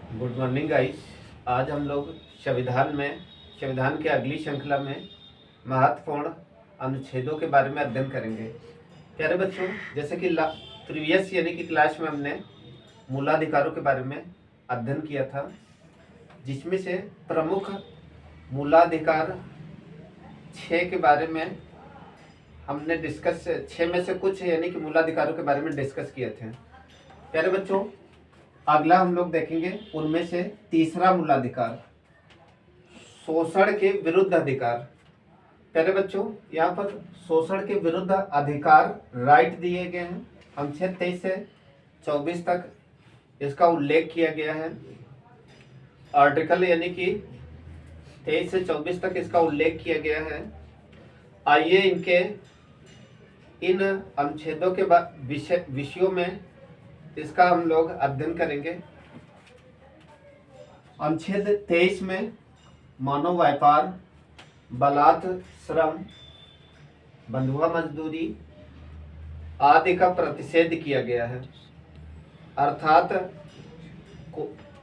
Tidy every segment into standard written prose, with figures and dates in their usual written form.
Good morning guys. आज हम लोग संविधान के अगली श्रृंखला में महत्वपूर्ण अनुच्छेदों के बारे में अध्ययन करेंगे। प्यारे बच्चों, जैसे कि प्रीवियस यानी कि क्लास में हमने मूलाधिकारों के बारे में अध्ययन किया था, जिसमें से प्रमुख मूलाधिकार 6 के बारे में हमने डिस्कस 6 में से कुछ यानी कि मूलाधिकारों के बारे में डिस्कस किए थे। प्यारे बच्चों, अगला हम लोग देखेंगे उनमें से तीसरा मूलाधिकार, शोषण के विरुद्ध अधिकार। प्यारे बच्चों, यहाँ पर शोषण के विरुद्ध अधिकार राइट दिए गए हैं। अनुच्छेद 23 से 24 तक इसका उल्लेख किया गया है। आर्टिकल यानी कि 23 से 24 तक इसका उल्लेख किया गया है। आइए इन अनुच्छेदों के विषयों में इसका हम लोग अध्ययन करेंगे। अनुच्छेद 23 में मानव व्यापार, बलात्कार, श्रम, बंधुआ मजदूरी आदि का प्रतिषेध किया गया है। अर्थात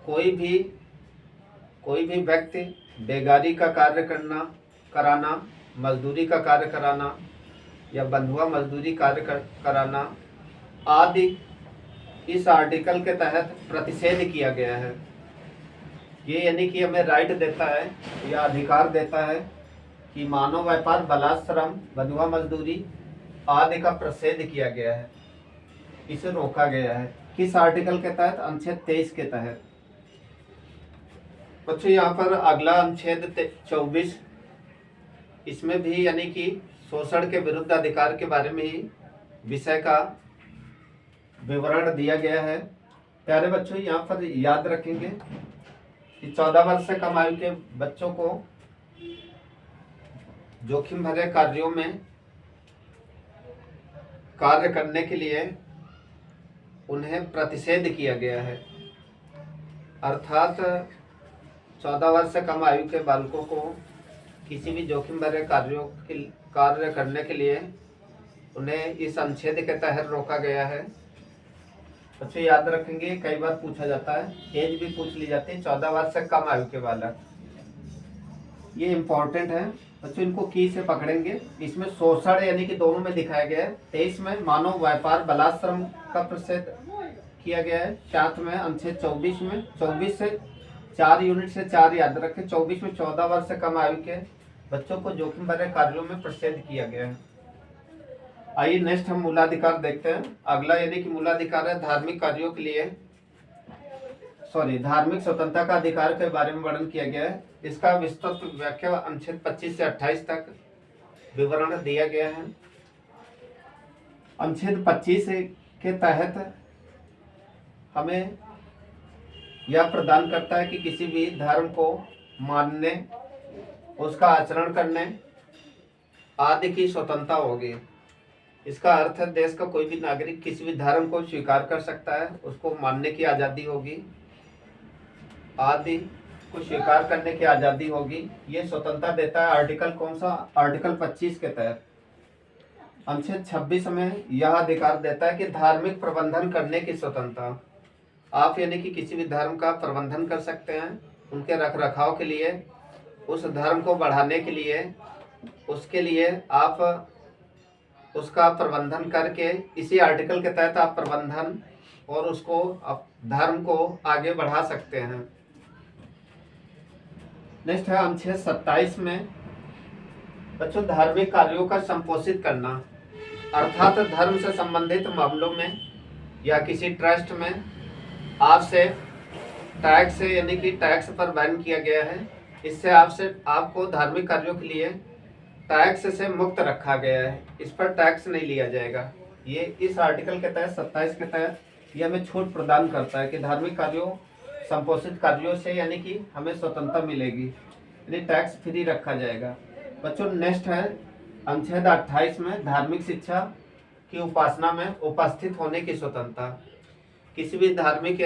कोई भी व्यक्ति बेगारी का कार्य कराना, मजदूरी का कार्य कराना या बंधुआ मजदूरी कार्य कराना आदि इस आर्टिकल के तहत प्रतिषेध किया गया है। ये यानी कि हमें राइट देता है या अधिकार देता है कि मानव व्यापार, बलात्कार, श्रम, बंधुआ मजदूरी आदि का प्रतिषेध किया गया है, इसे रोका गया है। किस आर्टिकल के तहत? अनुच्छेद 23 के तहत। बच्चों, यहाँ पर अगला अनुच्छेद 24, इसमें भी यानी कि शोषण के विरुद्ध अधिकार के बारे में ही विषय का विवरण दिया गया है। प्यारे बच्चों, यहाँ पर याद रखेंगे कि 14 वर्ष से कम आयु के बच्चों को जोखिम भरे कार्यों में कार्य करने के लिए उन्हें प्रतिषेध किया गया है। अर्थात 14 वर्ष से कम आयु के बालकों को किसी भी जोखिम भरे कार्य करने के लिए उन्हें इस अनुच्छेद के तहत रोका गया है। बच्चों याद रखेंगे, कई बार पूछा जाता है, एज भी पूछ ली जाती है, 14 वर्ष से कम आयु के बालक, ये इम्पोर्टेंट है बच्चों, इनको की से पकड़ेंगे। इसमें शोषण यानी कि दोनों में दिखाया गया है। 23 में मानव व्यापार, बलात्कार, श्रम का प्रतिषेध किया गया है। साथ में अनुच्छेद 24 में 24 से 4 यूनिट से 4 याद रखें। 24 में 14 वर्ष से कम आयु के बच्चों को जोखिम भरे कार्यों में प्रतिषेध किया गया है। आइए नेक्स्ट हम मूलाधिकार देखते हैं। अगला यानी कि मूलाधिकार है धार्मिक कार्यों के लिए धार्मिक स्वतंत्रता का अधिकार के बारे में वर्णन किया गया है। इसका विस्तृत व्याख्या अनुच्छेद 25 से 28 तक विवरण दिया गया है। अनुच्छेद 25 के तहत हमें यह प्रदान करता है कि किसी भी धर्म को मानने, उसका आचरण करने आदि की स्वतंत्रता होगी। इसका अर्थ है देश का कोई भी नागरिक किसी भी धर्म को स्वीकार कर सकता है, उसको मानने की आज़ादी होगी, आदि को स्वीकार करने की आज़ादी होगी। ये स्वतंत्रता देता है आर्टिकल कौन सा? आर्टिकल 25 के तहत। अनुच्छेद 26 में यह अधिकार देता है कि धार्मिक प्रबंधन करने की स्वतंत्रता। आप यानी कि किसी भी धर्म का प्रबंधन कर सकते हैं, उनके रख रखाव के लिए, उस धर्म को बढ़ाने के लिए, उसके लिए आप उसका प्रबंधन करके इसी आर्टिकल के तहत आप प्रबंधन और उसको धर्म को आगे बढ़ा सकते हैं। नेक्स्ट है अनुच्छेद 27 में बच्चों धार्मिक कार्यों का संपोषित करना। अर्थात धर्म से संबंधित मामलों में या किसी ट्रस्ट में आपसे टैक्स यानी कि टैक्स पर बैन किया गया है। इससे आपको धार्मिक कार्यों के लिए टैक्स से मुक्त रखा गया है, इस पर टैक्स नहीं लिया जाएगा। ये इस आर्टिकल के तहत 27 के तहत ये हमें छूट प्रदान करता है कि धार्मिक कार्यों, संपोषित कार्यों से यानी कि हमें स्वतंत्रता मिलेगी, यानी टैक्स फ्री रखा जाएगा। बच्चों नेक्स्ट है अनुच्छेद 28 में धार्मिक शिक्षा की उपासना में उपस्थित होने की स्वतंत्रता। किसी भी धार्मिक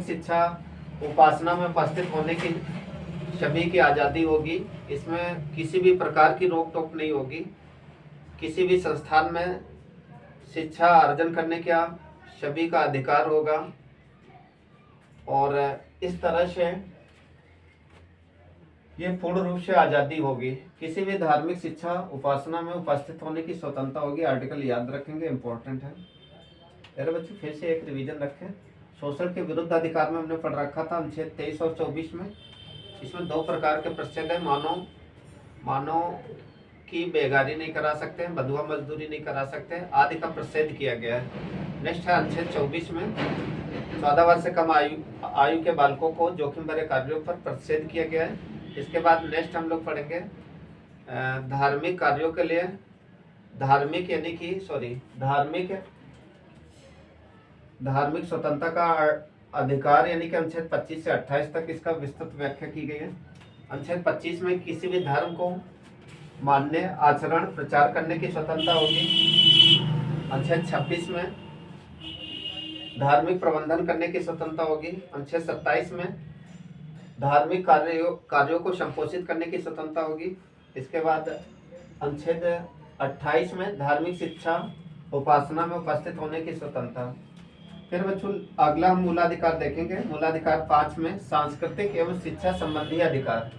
शिक्षा उपासना में उपस्थित होने की सभी की आज़ादी होगी। इसमें किसी भी प्रकार की रोक टोक नहीं होगी। किसी भी संस्थान में शिक्षा अर्जन करने का सभी का अधिकार होगा और इस तरह से ये पूर्ण रूप से आज़ादी होगी। किसी भी धार्मिक शिक्षा उपासना में उपस्थित होने की स्वतंत्रता होगी। आर्टिकल याद रखेंगे, इम्पोर्टेंट है। अरे बच्चों फिर से एक रिवीजन रखें। शोषण के विरुद्ध अधिकार में हमने पढ़ रखा था अनुच्छेद 23 और 24 में। इसमें दो प्रकार के प्रच्छेद है। मानव की बेगारी नहीं करा सकते, बंधुआ मजदूरी नहीं करा सकते आदि का प्रच्छेद किया गया है। नेक्स्ट है अनुच्छेद 24 में 14 वर्ष से कम आयु के बालकों को जोखिम भरे कार्यों पर प्रतिषेध किया गया है। इसके बाद नेक्स्ट हम लोग पढ़ेंगे धार्मिक कार्यों के लिए धार्मिक स्वतंत्रता का अधिकार यानी कि अनुच्छेद 25 से 28 तक इसका विस्तृत व्याख्या की गई है। अनुच्छेद 25 में किसी भी धर्म को मानने, आचरण, प्रचार करने की स्वतंत्रता होगी। अनुच्छेद 26 में धार्मिक प्रबंधन करने की स्वतंत्रता होगी। अनुच्छेद 27 में धार्मिक कार्यों को संपोषित करने की स्वतंत्रता होगी। इसके बाद अनुच्छेद 28 में धार्मिक शिक्षा उपासना में उपस्थित होने की स्वतंत्रता। फिर बच्चों अगला हम मूलाधिकार देखेंगे। मूलाधिकार 5 में सांस्कृतिक एवं शिक्षा संबंधी अधिकार,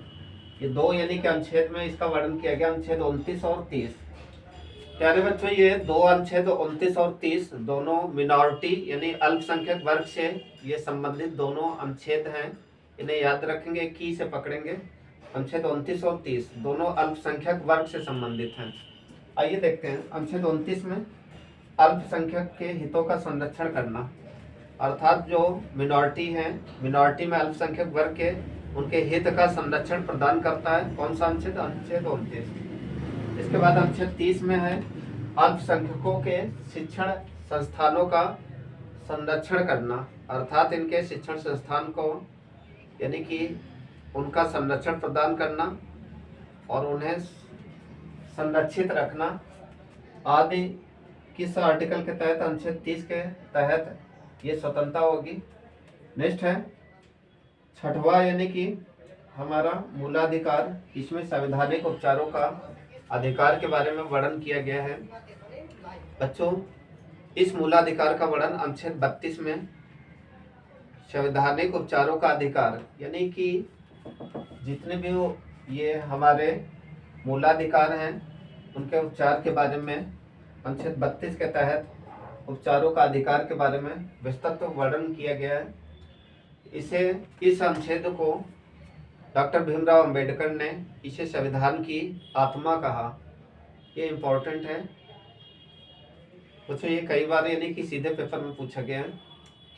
ये दो यानी कि अनुच्छेद में इसका वर्णन किया गया, अनुच्छेद 29 और 30। प्यारे बच्चों ये दो अनुच्छेद 29 और 30 दोनों मिनॉरिटी यानी अल्पसंख्यक वर्ग से ये संबंधित दोनों अनुच्छेद हैं। इन्हें याद रखेंगे, की से पकड़ेंगे। अनुच्छेद 29 और 30 दोनों अल्पसंख्यक वर्ग से संबंधित हैं। आइए देखते हैं। अनुच्छेद 29 में अल्पसंख्यक के हितों का संरक्षण करना, अर्थात जो मिनॉरिटी हैं, मिनॉरिटी में अल्पसंख्यक वर्ग के उनके हित का संरक्षण प्रदान करता है। कौन सा अनुच्छेद? अनुच्छेद 29। इसके बाद अनुच्छेद 30 में है अल्पसंख्यकों के शिक्षण संस्थानों का संरक्षण करना, अर्थात इनके शिक्षण संस्थान को यानी कि उनका संरक्षण प्रदान करना और उन्हें संरक्षित रखना आदि किस आर्टिकल के तहत? अनुच्छेद 30 के तहत ये स्वतंत्रता होगी। नेक्स्ट है छठवां यानी कि हमारा मूलाधिकार। इसमें संवैधानिक उपचारों का अधिकार के बारे में वर्णन किया गया है। बच्चों इस मूलाधिकार का वर्णन अनुच्छेद 32 में संवैधानिक उपचारों का अधिकार यानी कि जितने भी ये हमारे मूलाधिकार हैं उनके उपचार के बारे में अनुच्छेद 32 के तहत उपचारों का अधिकार के बारे में विस्तृत वर्णन किया गया है। इस अनुच्छेद को डॉक्टर भीमराव अंबेडकर ने इसे संविधान की आत्मा कहा। ये इम्पोर्टेंट है बच्चों, ये कई बार यानी कि सीधे पेपर में पूछा गया है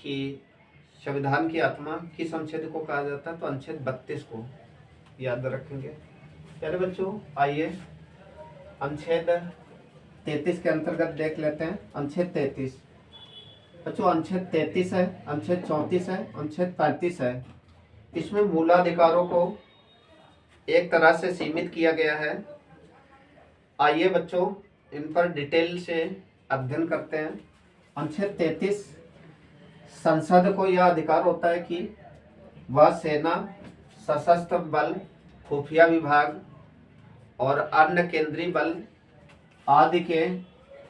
कि संविधान की आत्मा किस अनुच्छेद को कहा जाता है, तो अनुच्छेद 32 को याद रखेंगे। चलिए बच्चों आइए अनुच्छेद 33 के अंतर्गत देख लेते हैं। अनुच्छेद 33 बच्चों अनुच्छेद 33 है, अनुच्छेद 34 है, अनुच्छेद 35 है। इसमें मूलाधिकारों को एक तरह से सीमित किया गया है। आइए बच्चों इन पर डिटेल से अध्ययन करते हैं। अनुच्छेद 33 संसद को यह अधिकार होता है कि वह सेना, सशस्त्र बल, खुफिया विभाग और अन्य केंद्रीय बल आदि के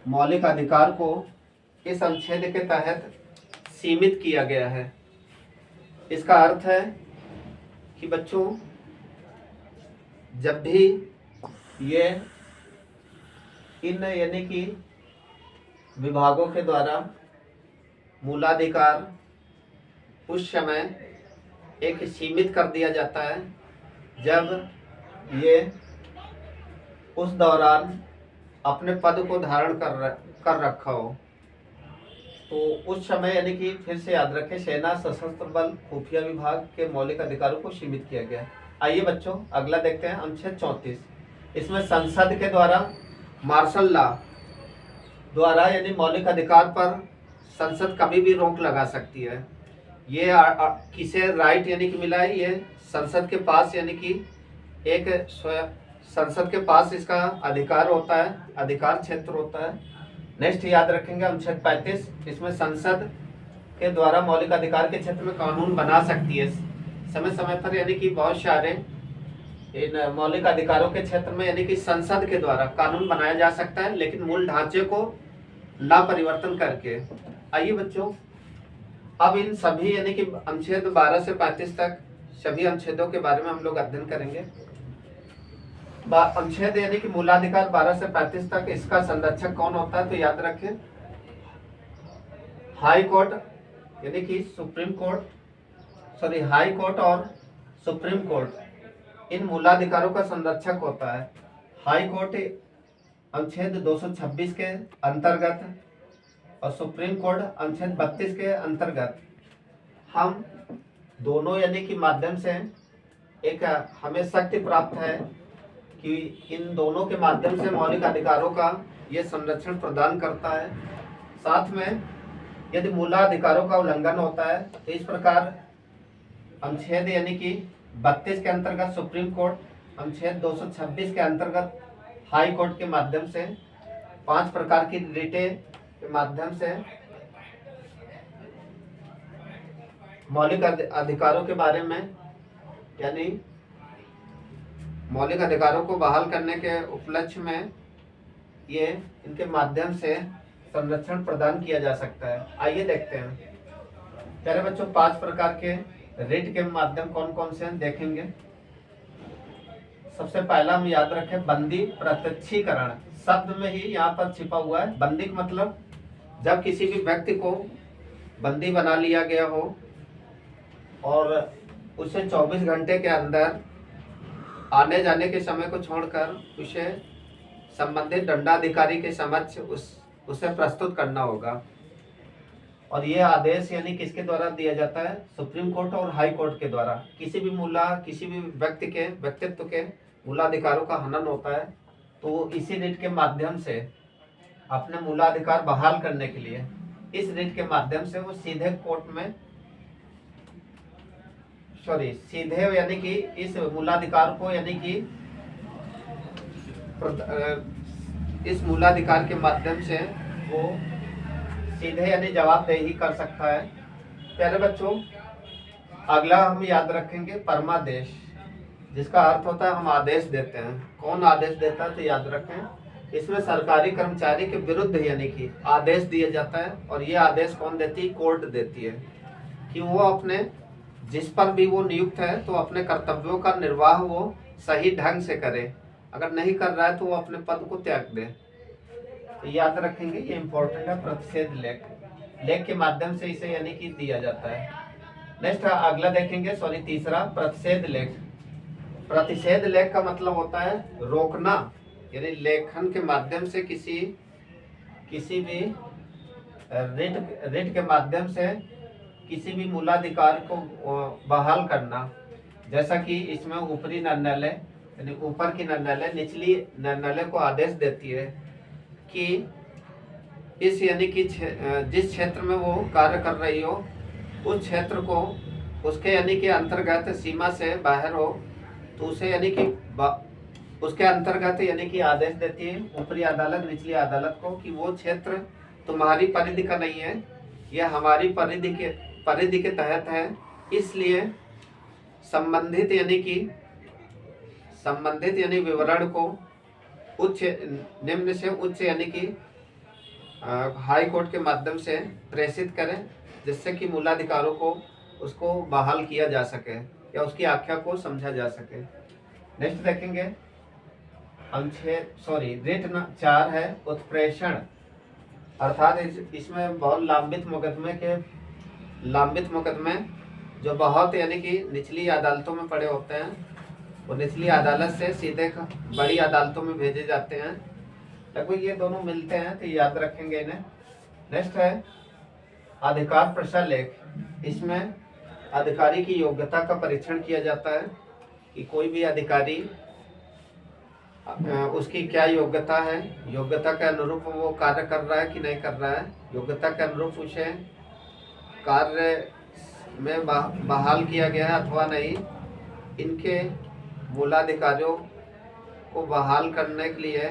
मौलिक अधिकार को इस अनुच्छेद के तहत सीमित किया गया है। इसका अर्थ है कि बच्चों जब भी ये इन यानी कि विभागों के द्वारा मूलाधिकार उस समय एक सीमित कर दिया जाता है जब ये उस दौरान अपने पद को धारण कर रखा हो। तो उस समय यानी कि फिर से याद रखें, सेना, सशस्त्र बल, खुफिया विभाग के मौलिक अधिकारों को सीमित किया गया है। आइए बच्चों अगला देखते हैं अनुच्छेद 34। इसमें संसद के द्वारा मार्शल लॉ द्वारा यानी मौलिक अधिकार पर संसद कभी भी रोक लगा सकती है। ये किसे राइट यानी कि मिला है? ये संसद के पास यानी कि एक संसद के पास इसका अधिकार होता है, अधिकार क्षेत्र होता है। नेक्स्ट याद रखेंगे अनुच्छेद 35। इसमें संसद के द्वारा मौलिक अधिकार के क्षेत्र में कानून बना सकती है समय समय पर, यानी कि बहुत सारे इन मौलिक अधिकारों के क्षेत्र में यानी कि संसद के द्वारा कानून बनाया जा सकता है, लेकिन मूल ढांचे को ना परिवर्तन करके। आइए बच्चों, अब इन सभी यानी कि अनुच्छेद 12 से 35 तक सभी अनुच्छेदों के बारे में हम लोग अध्ययन करेंगे। अनुच्छेद यानी कि मूलाधिकार 12 से 35 तक, इसका संरक्षक कौन होता है? तो याद रखें, हाई कोर्ट यानी कि supreme court, sorry high court और सुप्रीम कोर्ट इन मूलाधिकारों का संरक्षक होता है। हाई कोर्ट अनुच्छेद 226 के अंतर्गत और सुप्रीम कोर्ट अनुच्छेद 32 के अंतर्गत हम दोनों यानी कि माध्यम से एक हमें शक्ति प्राप्त है कि इन दोनों के माध्यम से मौलिक अधिकारों का ये संरक्षण प्रदान करता है। साथ में यदि मूलाधिकारों का उल्लंघन होता है तो इस प्रकार अनुच्छेद यानी कि 32 के अंतर्गत सुप्रीम कोर्ट, अनुच्छेद 226 के अंतर्गत हाई कोर्ट के माध्यम से 5 प्रकार की रिटें के माध्यम से मौलिक अधिकारों के बारे में यानी मौलिक अधिकारों को बहाल करने के उपलक्ष्य में ये इनके माध्यम से संरक्षण प्रदान किया जा सकता है। आइए देखते हैं। प्यारे बच्चों, 5 प्रकार के रिट के माध्यम कौन कौन से हैं देखेंगे। सबसे पहला हम याद रखें, बंदी प्रत्यक्षीकरण। शब्द में ही यहाँ पर छिपा हुआ है। बंदी का मतलब जब किसी भी व्यक्ति को बंदी बना लिया गया हो और उसे 24 घंटे के अंदर आने जाने के समय को छोड़कर उसे संबंधित दंडाधिकारी के समक्ष उसे प्रस्तुत करना होगा। और ये आदेश यानी किसके द्वारा दिया जाता है? सुप्रीम कोर्ट और हाई कोर्ट के द्वारा। किसी भी व्यक्ति के व्यक्तित्व के मूलाधिकारों का हनन होता है तो वो इसी रिट के माध्यम से अपने मूलाधिकार बहाल करने के लिए इस रिट के माध्यम से वो सीधे कोर्ट में सीधे यानी कि इस मूलाधिकार को यानी कि इस मूलाधिकार के माध्यम से वो सीधे यानी जवाबदेही कर सकता है। प्यारे बच्चों, अगला हम याद रखेंगे परमादेश, जिसका अर्थ होता है हम आदेश देते हैं। कौन आदेश देता है? तो याद रखें, इसमें सरकारी कर्मचारी के विरुद्ध यानी कि आदेश दिया जाता है। और ये आदेश कौन देती है? कोर्ट देती है कि वो अपने जिस पर भी वो नियुक्त है तो अपने कर्तव्यों का निर्वाह वो सही ढंग से करे। अगर नहीं कर रहा है तो वो अपने पद को त्याग दे। तो याद रखेंगे, ये इम्पोर्टेंट है। प्रतिषेध लेख के माध्यम से इसे यानी कि दिया जाता है। नेक्स्ट अगला देखेंगे, तीसरा प्रतिषेध लेख। प्रतिषेध लेख का मतलब होता है रोकना, यानी लेखन के माध्यम से किसी भी रिट के माध्यम से किसी भी मूलाधिकार को बहाल करना। जैसा कि इसमें ऊपरी न्यायालय यानी ऊपर की न्यायालय निचली न्यायालय को आदेश देती है कि इस यानी कि जिस क्षेत्र में वो कार्य कर रही हो उस क्षेत्र को उसके यानी कि अंतर्गत सीमा से बाहर हो तो उसे यानी कि उसके अंतर्गत यानी कि आदेश देती है ऊपरी अदालत निचली अदालत को कि वो क्षेत्र तुम्हारी परिधि का नहीं है, यह हमारी परिधि के तहत है। इसलिए संबंधित यानी विवरण को निम्न से उच्च यानी कि हाई कोर्ट के माध्यम से प्रेषित करें, जिससे कि मूलाधिकारों को उसको बहाल किया जा सके या उसकी आख्या को समझा जा सके। नेक्स्ट देखेंगे रिट 4 है उत्प्रेषण, अर्थात इसमें बहुत लांबित मुकदमे जो बहुत यानी कि निचली अदालतों में पड़े होते हैं वो निचली अदालत से सीधे बड़ी अदालतों में भेजे जाते हैं। लगभग ये दोनों मिलते हैं, तो याद रखेंगे इन्हें। नेक्स्ट है अधिकार प्रसालेख। इसमें अधिकारी की योग्यता का परीक्षण किया जाता है कि कोई भी अधिकारी उसकी क्या योग्यता है, योग्यता के अनुरूप वो कार्य कर रहा है कि नहीं कर रहा है, योग्यता के अनुरूप उसे कार्य में बहाल किया गया है अथवा नहीं। इनके मूलाधिकारियों को बहाल करने के लिए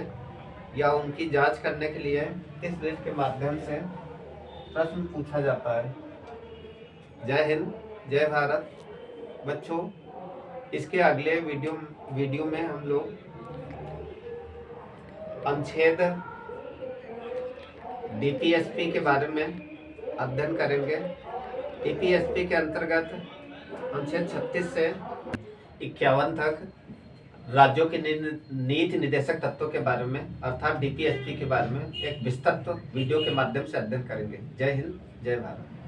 या उनकी जांच करने के लिए इस रिट के माध्यम से प्रश्न पूछा जाता है। जय हिंद, जय भारत। बच्चों, इसके अगले वीडियो में हम लोग अनुच्छेद डीपीएसपी के बारे में अध्ययन करेंगे। डीपीएसपी के अंतर्गत अनुच्छेद 36 से 51 तक राज्यों के नीति निर्देशक तत्वों के बारे में अर्थात डीपीएसपी के बारे में एक विस्तृत वीडियो के माध्यम से अध्ययन करेंगे। जय हिंद, जय भारत।